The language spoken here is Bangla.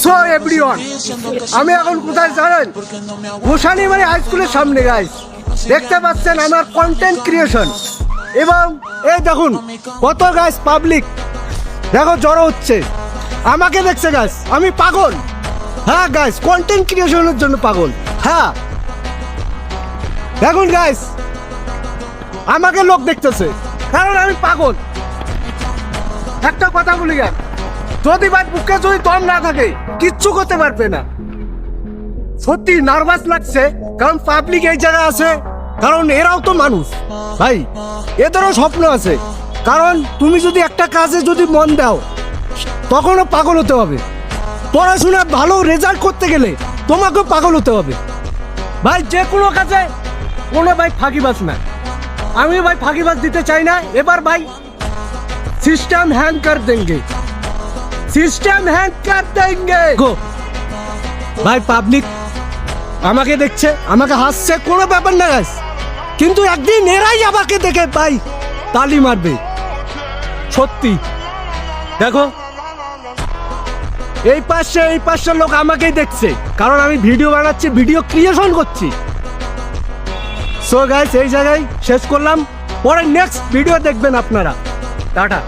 সো এভরিওয়ান, আমি এখন কোথায় জানেন? গোসানিমারি হাই স্কুলের সামনে গাইস। দেখতে পাচ্ছেন আমার কন্টেন্ট ক্রিয়েশন, এবং এই দেখুন কত গাইস পাবলিক দেখো জড়ো হচ্ছে, আমাকে দেখছে গাইস। আমি পাগল, হ্যাঁ গাইস, কন্টেন্ট ক্রিয়েশনের জন্য পাগল। হ্যাঁ দেখুন গাইস, আমাকে লোক দেখতেছে কারণ আমি পাগল। একটা কথা বলি গাইস, যদি ভাই বুকে যদি দম না থাকে কিচ্ছু করতে পারবে না। সত্যি নার্ভাস লাগছে, কারণ পাবলিক এই জায়গায় আছে, কারণ এরাও তো মানুষ ভাই, এদেরও স্বপ্ন আছে। কারণ তুমি যদি একটা কাজে যদি মন দাও তখনও পাগল হতে হবে। পড়াশোনা ভালো রেজাল্ট করতে গেলে তোমাকেও পাগল হতে হবে ভাই। যে কোনো কাজে কোনো ভাই ফাঁকিবাজ না, আমি ভাই ফাঁকিবাজ দিতে চাই না। এবার ভাই সিস্টেম হ্যাং কর দেंगे, সিস্টেম হ্যাং কর দেंगे গো। ভাই পাবলিক আমাকে দেখছে, আমাকে হাসছে, কোনো ব্যাপার না গাইস, কিন্তু একদিন এরাই আমাকে দেখে ভাই তালি মারবে। সত্যি দেখো এই পাশের লোক আমাকেই দেখছে, কারণ আমি ভিডিও বানাচ্ছি, ভিডিও ক্রিয়েশন করছি। সো গাইস এই জায়গায় শেষ করলাম, পরে নেক্সট ভিডিও দেখবেন আপনারা। টাটা।